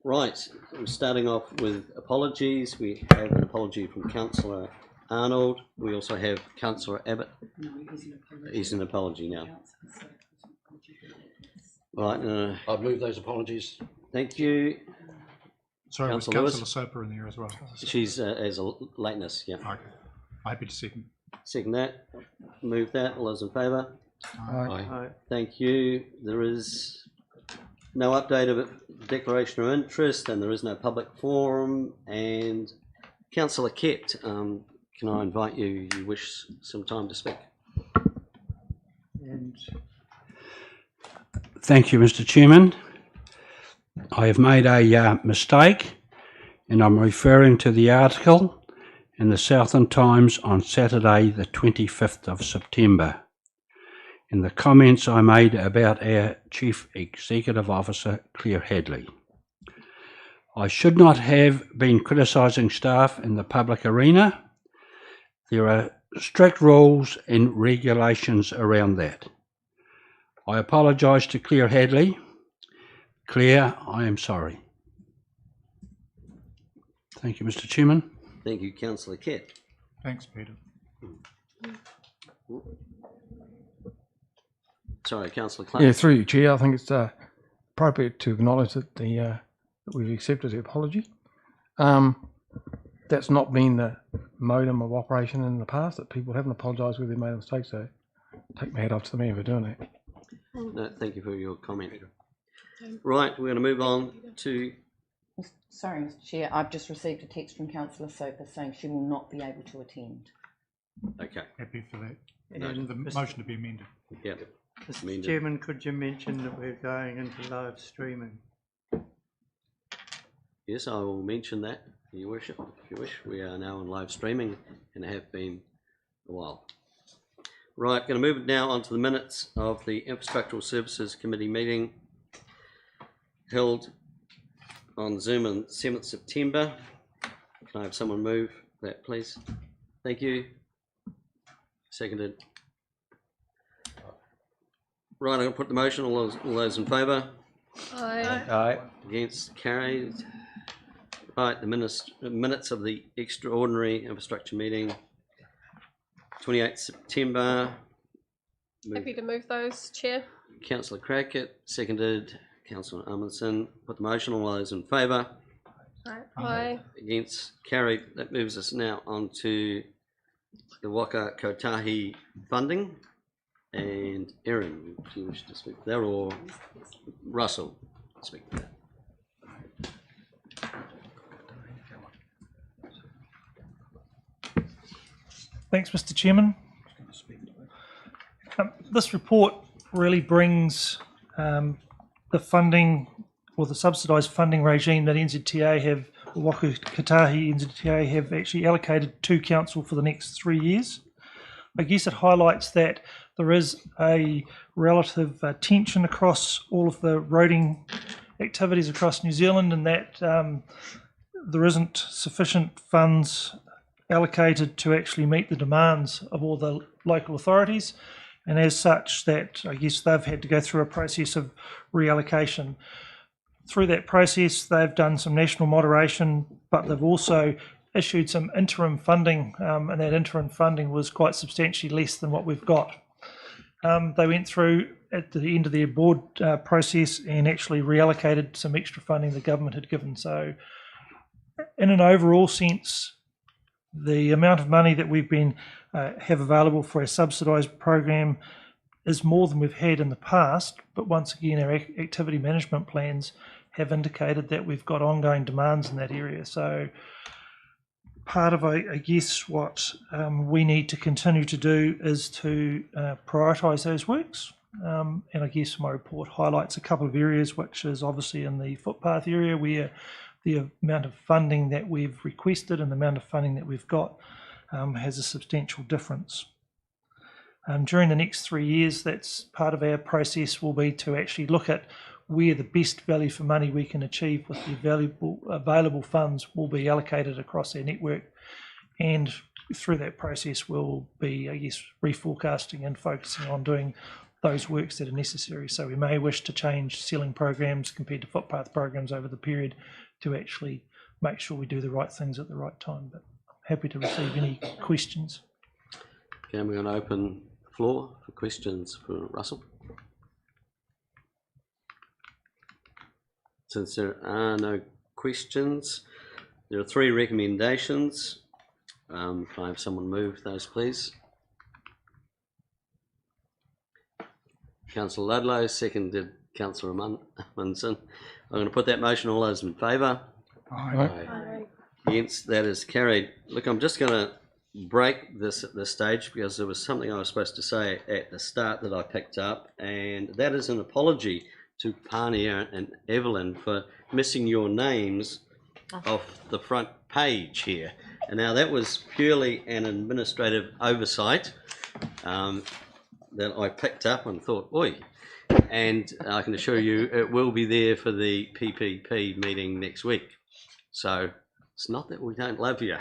Right, we're starting off with apologies. We have an apology from Councillor Arnold. We also have Councillor Abbott. He's an apology now. Right, I move those apologies. thank you. Sorry, was Councillor Councillor Soper in there as well? She's as a lateness, yeah. Okay. Happy to second. Second that. Move that. All those in favour? Aye. Thank you. There is no update of declaration of interest, and there is no public forum. And Councillor Kett, can I invite you? You wish some time to speak. Thank you, Mr. Chairman. I have made a mistake, and I'm referring to the article in the Southern Times on Saturday, the 25th of September, and the comments I made about our Chief Executive Officer, Claire Hadley. I should not have been criticising staff in the public arena. There are strict rules and regulations around that. I apologise to Claire Hadley. Claire, I am sorry. Thank you, Mr. Chairman. Thank you, Councillor Kett. Thanks, Peter. Sorry, Councillor Clark. Yeah, through you, Chair. I think it's appropriate to acknowledge that that we've accepted the apology. That's not been the modem of operation in the past, that people haven't apologised where they made a mistake, so take my hat off to the man for doing that. No, thank you for your comment. Right, we're going to move on to... Sorry, Mr. Chair, I've just received a text from Councillor Soper saying she will not be able to attend. Okay. Happy for that. And The motion to be amended. Yeah. Mr. Chairman, could you mention that we're going into live streaming? Yes, I will mention that, Your Worship, if you wish. We are now on live streaming and have been a while. Right, going to move now on to the minutes of the Infrastructural Services Committee meeting held on Zoom on 7th September. Can I have someone move that, please? Thank you. Seconded. Right, I'm going to put the motion. All those in favour? Aye. Against? Carried. Right, the minutes of the extraordinary infrastructure meeting, 28th September. Happy to move those, Chair. Councillor Crackett, seconded. Councillor Amundsen, put the motion. All those in favour? Aye. Against? Carried. That moves us now on to the Waka Kotahi funding. And Erin, if you wish to speak there, or Russell, speak to that. Thanks, Mr. Chairman. This report really brings the funding, or the subsidised funding regime that NZTA have, Waka Kotahi NZTA have actually allocated to council for the next 3 years. I guess it highlights that there is a relative tension across all of the roading activities across New Zealand, and that there isn't sufficient funds allocated to actually meet the demands of all the local authorities, and as such that I guess they've had to go through a process of reallocation. Through that process they've done some national moderation, but they've also issued some interim funding, and that interim funding was quite substantially less than what we've got. They went through at the end of their board process and actually reallocated some extra funding the government had given. So in an overall sense, the amount of money that we've been have available for a subsidised program is more than we've had in the past, but once again our activity management plans have indicated that we've got ongoing demands in that area. So part of, I guess, what we need to continue to do is to prioritise those works. And I guess my report highlights a couple of areas, which is obviously in the footpath area where the amount of funding that we've requested and the amount of funding that we've got has a substantial difference. During the next 3 years, that's part of our process will be to actually look at where the best value for money we can achieve with the available funds will be allocated across our network, and through that process we'll be, I guess, reforecasting and focusing on doing those works that are necessary. So we may wish to change ceiling programs compared to footpath programs over the period to actually make sure we do the right things at the right time. But I'm happy to receive any questions. Okay, we're going to open the floor for questions for Russell. Since there are no questions, there are 3 recommendations. Can I have someone move those, please? Councillor Ludlow, seconded Councillor Munson. I'm going to put that motion. All those in favour? Aye. Against? That is carried. Look, I'm just going to break this at this stage because there was something I was supposed to say at the start that I picked up, and that is an apology to Pania and Evelyn for missing your names off the front page here. And now that was purely an administrative oversight that I picked up and thought, oi. And I can assure you it will be there for the PPP meeting next week. So it's not that we don't love you.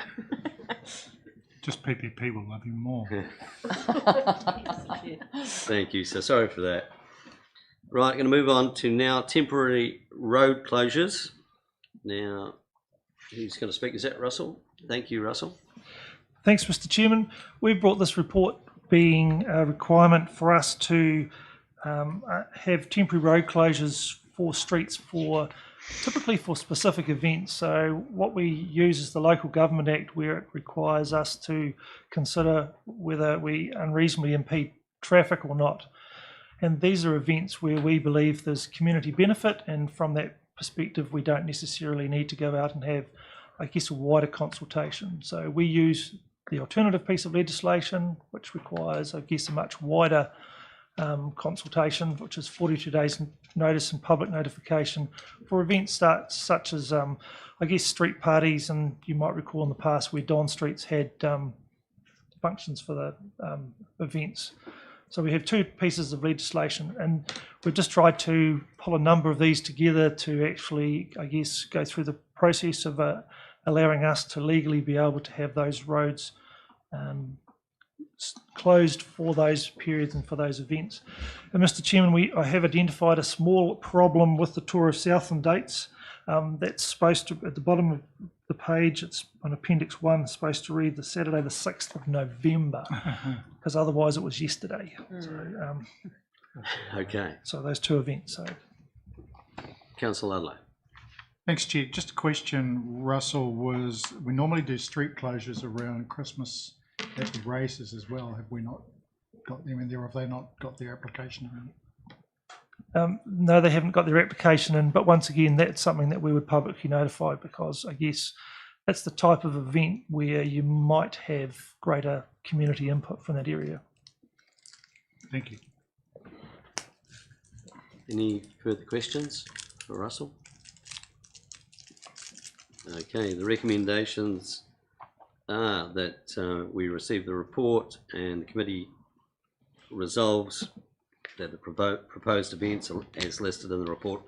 Just PPP will love you more. Thank you. So sorry for that. Right, going to move on to now temporary road closures. Now, who's going to speak? Is that Russell? Thank you, Russell. Thanks, Mr. Chairman. We've brought this report being a requirement for us to have temporary road closures for streets typically for specific events. So what we use is the Local Government Act, where it requires us to consider whether we unreasonably impede traffic or not. And these are events where we believe there's community benefit, and from that perspective we don't necessarily need to go out and have, I guess, a wider consultation. So we use the alternative piece of legislation, which requires, I guess, a much wider consultation, which is 42 days notice and public notification for events such as, I guess, street parties. And you might recall in the past where Don Streets had functions for the events. So we have 2 pieces of legislation, and we've just tried to pull a number of these together to actually, I guess, go through the process of allowing us to legally be able to have those roads closed for those periods and for those events. And Mr. Chairman, I have identified a small problem with the Tour of Southland dates. That's supposed to, at the bottom of the page, it's on Appendix 1, it's supposed to read the Saturday the 6th of November, because otherwise it was yesterday. So, Okay. so those 2 events. So. Councillor Ludlow. Thanks, Chair. Just a question, Russell, we normally do street closures around Christmas at the races as well. Have we not got them in there, or have they not got their application in? No, they haven't got their application in, but once again, that's something that we would publicly notify, because I guess that's the type of event where you might have greater community input from that area. Thank you. Any further questions for Russell? Okay, the recommendations are that we receive the report, and the committee resolves that the proposed events as listed in the report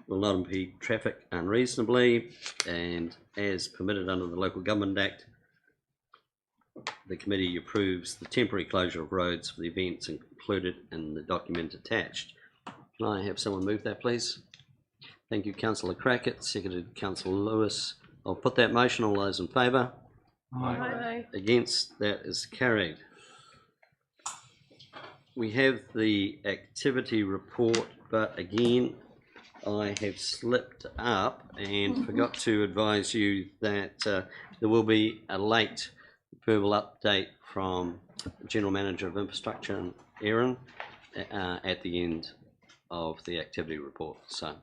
will not impede traffic unreasonably, and as permitted under the Local Government Act, the committee approves the temporary closure of roads for the events included in the document attached. Can I have someone move that, please? Thank you, Councillor Crackett, seconded Councillor Lewis. I'll put that motion. All those in favour? Aye. Against? That is carried. We have the activity report, but again, I have slipped up and forgot to advise you that there will be a late verbal update from the General Manager of Infrastructure, Aaron, at the end of the activity report. So,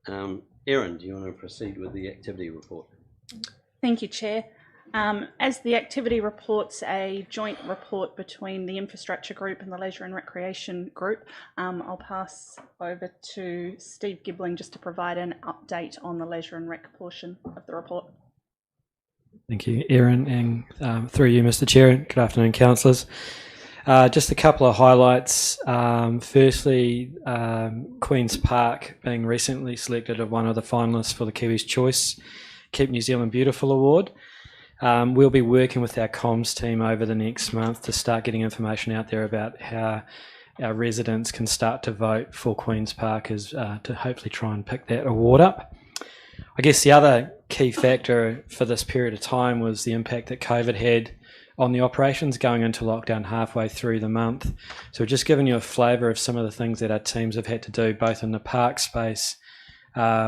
Aaron, do you want to proceed with the activity report? Thank you, Chair. As the activity report's a joint report between the Infrastructure Group and the Leisure and Recreation Group, I'll pass over to Steve Gibbling just to provide an update on the Leisure and Rec portion of the report. Thank you, Erin, and through you, Mr. Chair. Good afternoon, councillors. Just a couple of highlights. Firstly, Queen's Park being recently selected as one of the finalists for the Kiwis' Choice Keep New Zealand Beautiful Award. We'll be working with our comms team over the next month to start getting information out there about how our residents can start to vote for Queen's Park is to hopefully try and pick that award up. I guess the other key factor for this period of time was the impact that COVID had on the operations going into lockdown halfway through the month. So just giving you a flavour of some of the things that our teams have had to do, both in the park space,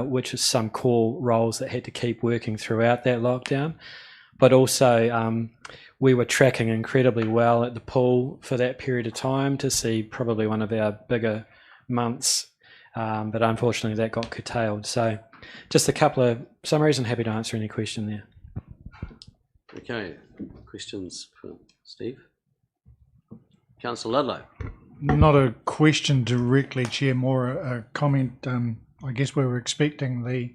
which is some core roles that had to keep working throughout that lockdown, but also we were tracking incredibly well at the pool for that period of time to see probably one of our bigger months, but unfortunately that got curtailed. So just a couple of summaries, and happy to answer any question there. Okay, questions for Steve? Councillor Ludlow. Not a question directly, Chair, more a comment. I guess we were expecting the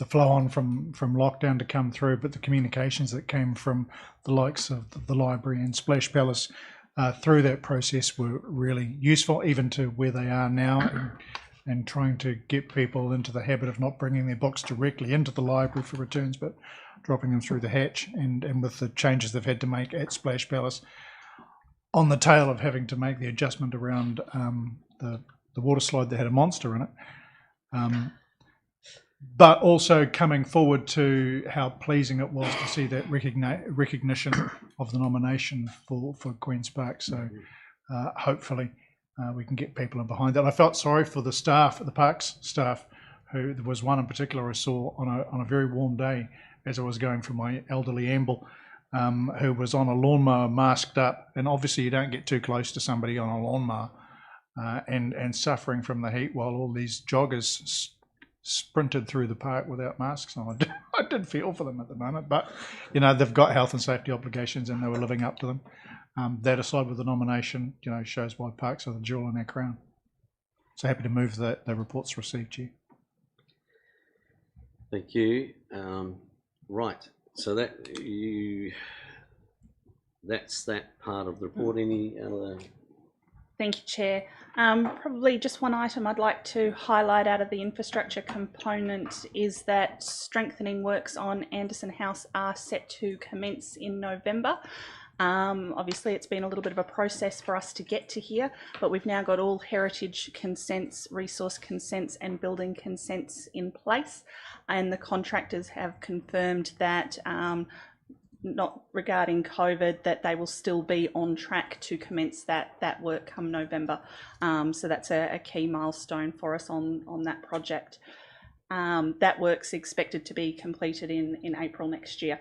flow on from lockdown to come through, but the communications that came from the likes of the library and Splash Palace through that process were really useful, even to where they are now, and trying to get people into the habit of not bringing their books directly into the library for returns, but dropping them through the hatch. And with the changes they've had to make at Splash Palace, on the tail of having to make the adjustment around the water slide that had a monster in it. But also coming forward to how pleasing it was to see that recognition of the nomination for Queen's Park. So hopefully we can get people in behind that. I felt sorry for the staff, the parks staff, who there was one in particular I saw on a very warm day as I was going for my elderly amble, who was on a lawnmower masked up, and obviously you don't get too close to somebody on a lawnmower, and suffering from the heat while all these joggers sprinted through the park without masks on. I did feel for them at the moment, but you know, they've got health and safety obligations and they were living up to them. That aside with the nomination, you know, shows why parks are the jewel in our crown. So happy to move that the reports received, Chair. Thank you. Right, so that's that part of the report. Any other? Thank you, Chair. Probably just one item I'd like to highlight out of the infrastructure component is that strengthening works on Anderson House are set to commence in November. Obviously it's been a little bit of a process for us to get to here, but we've now got all heritage consents, resource consents and building consents in place, and the contractors have confirmed that not regarding COVID, that they will still be on track to commence that work come November. So that's a key milestone for us on that project. That work's expected to be completed in April next year.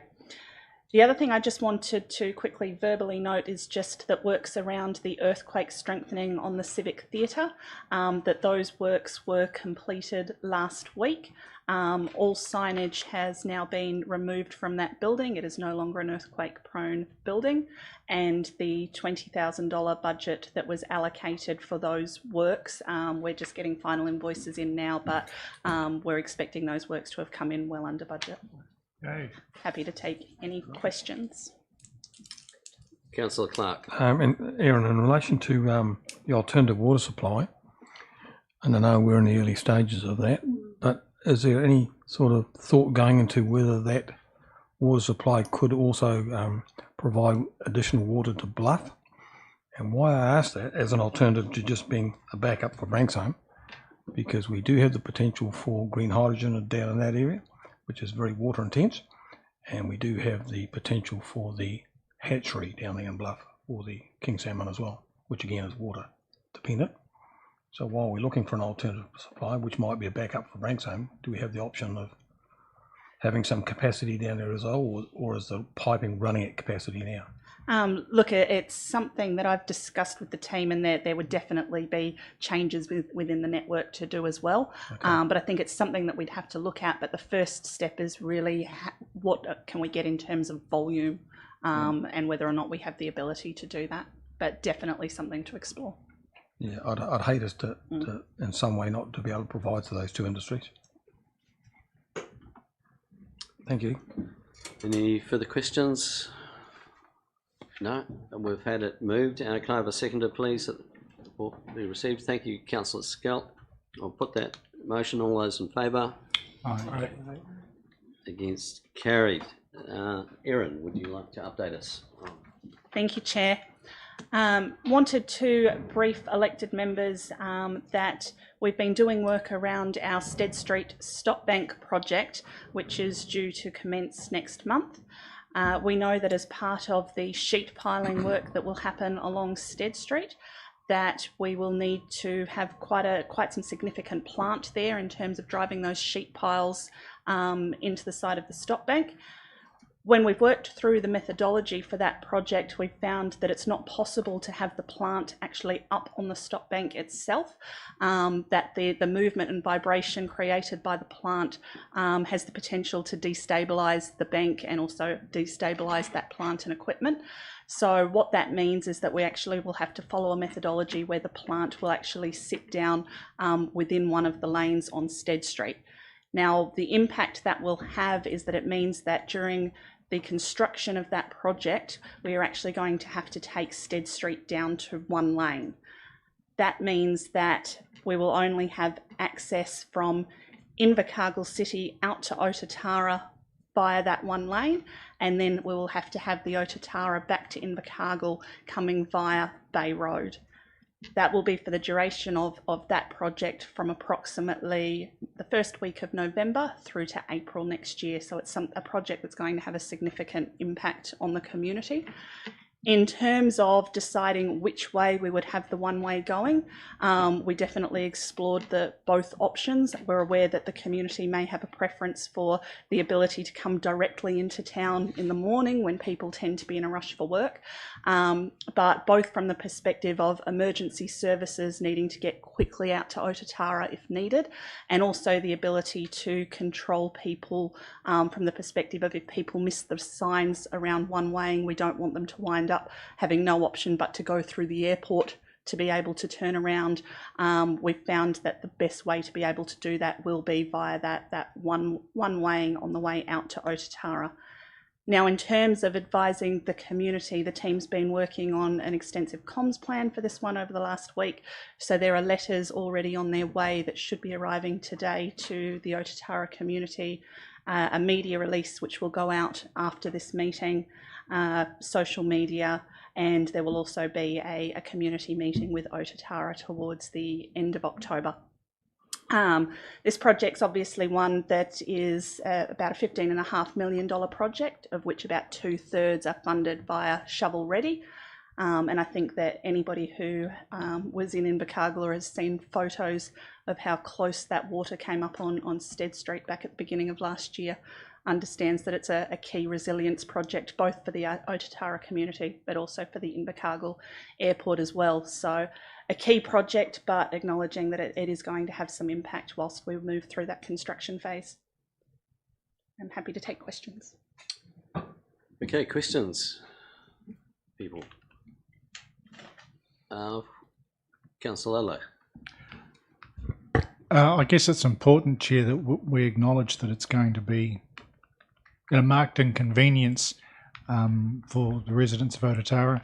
The other thing I just wanted to quickly verbally note is just that works around the earthquake strengthening on the Civic Theatre, that those works were completed last week. All signage has now been removed from that building. It is no longer an earthquake prone building, and the $20,000 budget that was allocated for those works, we're just getting final invoices in now, but we're expecting those works to have come in well under budget. Okay. Happy to take any questions. Councillor Clark. And Aaron, in relation to the alternative water supply, and I know we're in the early stages of that, but is there any sort of thought going into whether that water supply could also provide additional water to Bluff? And why I ask that, as an alternative to just being a backup for Branksome, because we do have the potential for green hydrogen down in that area, which is very water intense, and we do have the potential for the hatchery down there in Bluff for the king salmon as well, which again is water dependent. So while we're looking for an alternative supply, which might be a backup for Branksome, do we have the option of having some capacity down there as well, or is the piping running at capacity now? Look, it's something that I've discussed with the team, and there would definitely be changes within the network to do as well. Okay. But I think it's something that we'd have to look at. But the first step is really what can we get in terms of volume, and whether or not we have the ability to do that. But definitely something to explore. Yeah, I'd hate us to in some way not to be able to provide to those two industries. Thank you. Any further questions? No, we've had it moved. Can I have a seconder, please, that will be received? Thank you, Councillor Scalp. I'll put that motion. All those in favour? Aye. Against? Carried. Erin, would you like to update us? Thank you, Chair. Wanted to brief elected members that we've been doing work around our Stead Street Stop Bank project, which is due to commence next month. We know that as part of the sheet piling work that will happen along Stead Street, that we will need to have quite some significant plant there in terms of driving those sheet piles into the side of the stop bank. When we've worked through the methodology for that project, we've found that it's not possible to have the plant actually up on the stop bank itself, that the movement and vibration created by the plant has the potential to destabilise the bank and also destabilise that plant and equipment. So what that means is that we actually will have to follow a methodology where the plant will actually sit down within one of the lanes on Stead Street. Now, the impact that will have is that it means that during the construction of that project, we are actually going to have to take Stead Street down to one lane. That means that we will only have access from Invercargill City out to Otatara via that one lane, and then we will have to have the Otatara back to Invercargill coming via Bay Road. That will be for the duration of that project from approximately the first week of November through to April next year. So it's a project that's going to have a significant impact on the community. In terms of deciding which way we would have the one-way going, we definitely explored both options. We're aware that the community may have a preference for the ability to come directly into town in the morning when people tend to be in a rush for work, but both from the perspective of emergency services needing to get quickly out to Otatara if needed, and also the ability to control people from the perspective of if people miss the signs around one-waying, we don't want them to wind up having no option but to go through the airport to be able to turn around. We've found that the best way to be able to do that will be via that one-waying on the way out to Otatara. Now, in terms of advising the community, the team's been working on an extensive comms plan for this one over the last week. So there are letters already on their way that should be arriving today to the Otatara community, a media release which will go out after this meeting, social media, and there will also be a community meeting with Otatara towards the end of October. This project's obviously one that is about a $15.5 million project, of which about 2/3 are funded via shovel ready. And I think that anybody who was in Invercargill or has seen photos of how close that water came up on Stead Street back at the beginning of last year understands that it's a key resilience project, both for the Otatara community, but also for the Invercargill airport as well. So a key project, but acknowledging that it is going to have some impact whilst we move through that construction phase. I'm happy to take questions. Okay, questions, people. Councillor Lello. I guess it's important, Chair, that we acknowledge that it's going to be a marked inconvenience for the residents of Otatara.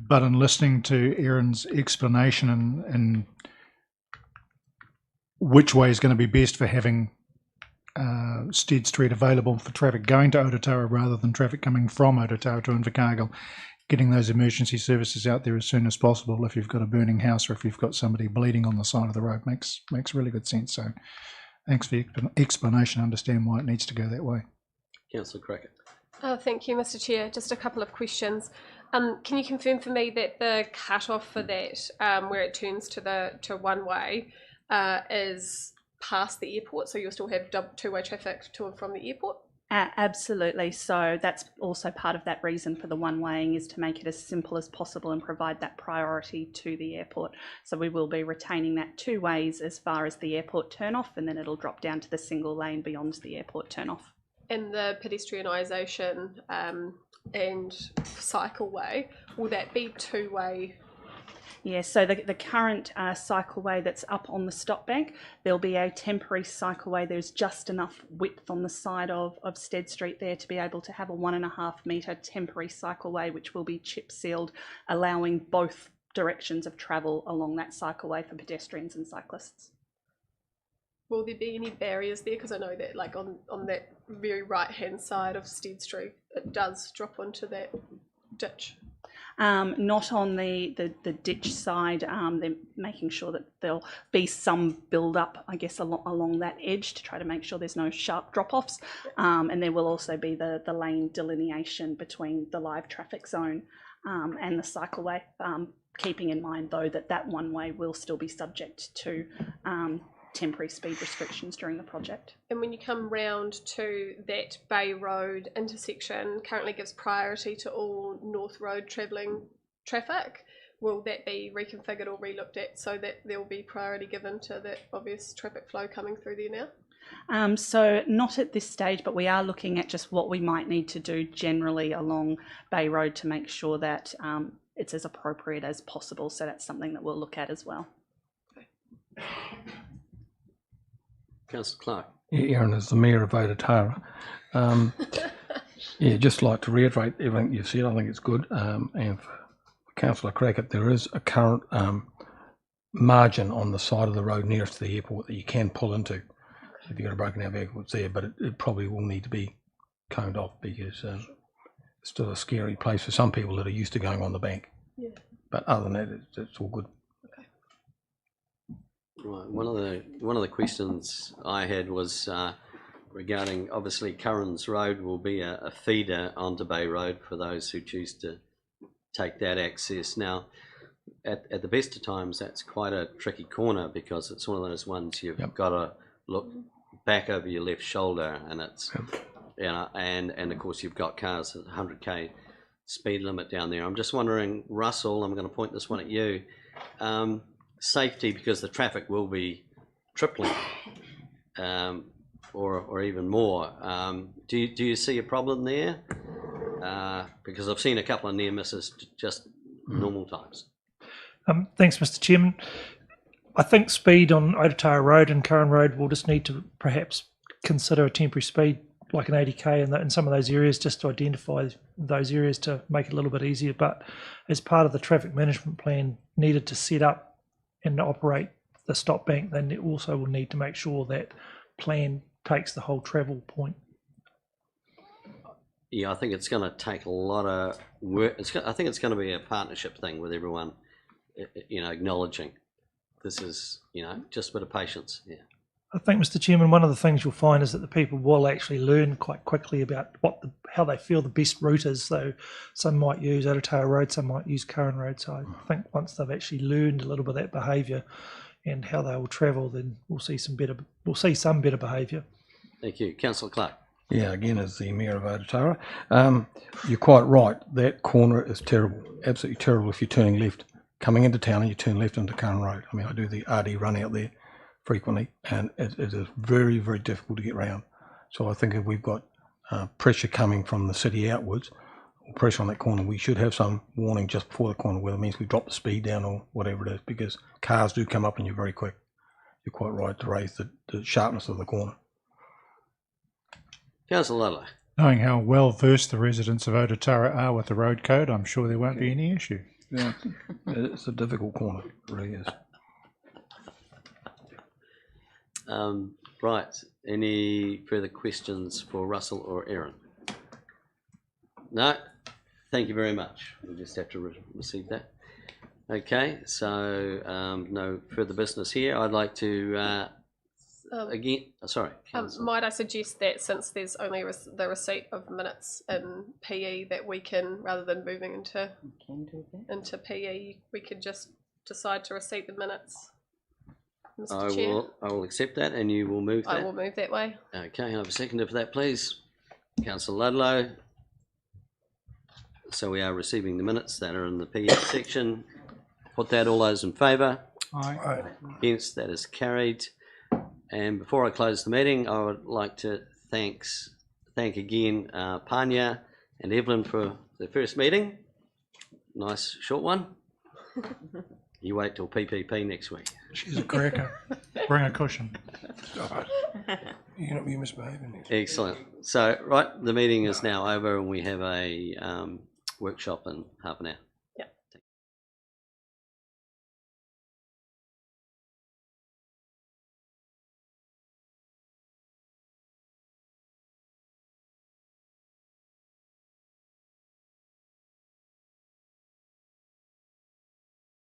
But in listening to Erin's explanation and which way is going to be best for having Stead Street available for traffic going to Otatara rather than traffic coming from Otatara to Invercargill, getting those emergency services out there as soon as possible if you've got a burning house or if you've got somebody bleeding on the side of the road makes really good sense. So thanks for the explanation. I understand why it needs to go that way. Councillor Crockett. Thank you, Mr. Chair. Just a couple of questions. Can you confirm for me that the cut-off for that, where it turns to one-way, is past the airport, so you'll still have two-way traffic to and from the airport? Absolutely. So that's also part of that reason for the one-waying, is to make it as simple as possible and provide that priority to the airport. So we will be retaining that two ways as far as the airport turn-off, and then it'll drop down to the single lane beyond the airport turn-off. And the pedestrianisation and cycleway, will that be two-way? Yeah, so the current cycleway that's up on the stop bank, there'll be a temporary cycleway. There's just enough width on the side of Stead Street there to be able to have a 1.5 metre temporary cycleway, which will be chip sealed, allowing both directions of travel along that cycleway for pedestrians and cyclists. Will there be any barriers there? Because I know that like on that very right hand side of Stead Street, it does drop onto that ditch. Not on the ditch side. They're making sure that there'll be some build up, I guess, along that edge to try to make sure there's no sharp drop-offs. And there will also be the lane delineation between the live traffic zone and the cycleway, keeping in mind though that one way will still be subject to temporary speed restrictions during the project. And when you come round to that Bay Road intersection, currently gives priority to all North Road travelling traffic. Will that be reconfigured or relooked at so that there will be priority given to that obvious traffic flow coming through there now? So not at this stage, but we are looking at just what we might need to do generally along Bay Road to make sure that it's as appropriate as possible. So that's something that we'll look at as well. Councillor Clark. Yeah, Aaron, as the Mayor of Otatara, just like to reiterate everything you've said. I think it's good. And for Councillor Crackett, there is a current margin on the side of the road nearest to the airport that you can pull into. If you've got a broken down vehicle, it's there, but it probably will need to be coned off because it's still a scary place for some people that are used to going on the bank. Yeah. But other than that, it's all good. Right. One of the questions I had was regarding, obviously Curran's Road will be a feeder onto Bay Road for those who choose to take that access. Now, at the best of times, that's quite a tricky corner because it's one of those ones you've got to look back over your left shoulder, and it's and of course you've got cars at 100k speed limit down there. I'm just wondering, Russell, I'm going to point this one at you. Safety, because the traffic will be tripling or even more. Do you see a problem there? Because I've seen a couple of near misses just normal times. Thanks, Mr. Chairman. I think speed on Otatara Road and Curran Road will just need to perhaps consider a temporary speed like an 80k in some of those areas, just to identify those areas to make it a little bit easier. But as part of the traffic management plan needed to set up and operate the stop bank, then it also will need to make sure that plan takes the whole travel point. Yeah, I think it's going to take a lot of work. I think it's going to be a partnership thing with everyone, acknowledging this is, just a bit of patience. Yeah. I think, Mr. Chairman, one of the things you'll find is that the people will actually learn quite quickly about how they feel the best route is. So some might use Otatara Road, some might use Curran Road. So I think once they've actually learned a little bit of that behaviour and how they will travel, then we'll see some better behaviour. Thank you, Councillor Clark. Yeah, again, as the Mayor of Otatara, you're quite right. That corner is terrible, absolutely terrible. If you're turning left, coming into town, and you turn left into Curran Road. I mean, I do the RD run out there frequently, and it is very, very difficult to get round. So I think if we've got pressure coming from the city outwards, or pressure on that corner, we should have some warning just before the corner, whether it means we drop the speed down or whatever it is, because cars do come up and you're very quick. You're quite right to raise the sharpness of the corner. Councillor Ludlow. Knowing how well versed the residents of Otatara are with the road code, I'm sure there won't be any issue. Yeah, it's a difficult corner, it really is. Right, any further questions for Russell or Aaron? No, thank you very much. We just have to receive that. Okay, so no further business here. I'd like to might I suggest that since there's only the receipt of minutes in PE, that we can, rather than moving into PE, we could just decide to receipt the minutes. Mr. Chair. I will accept that, and you will move that. I will move that way. Okay, I have a seconder for that, please. Councillor Ludlow. So we are receiving the minutes that are in the PE section. Put that, all those in favour? Aye. Against, that is carried. And before I close the meeting, I would like to thank again Panya and Evelyn for the first meeting. Nice short one. You wait till PPP next week. She's a cracker. Bring a cushion. You're not be misbehaving. Excellent. So, right, the meeting is now over and we have a workshop in half an hour.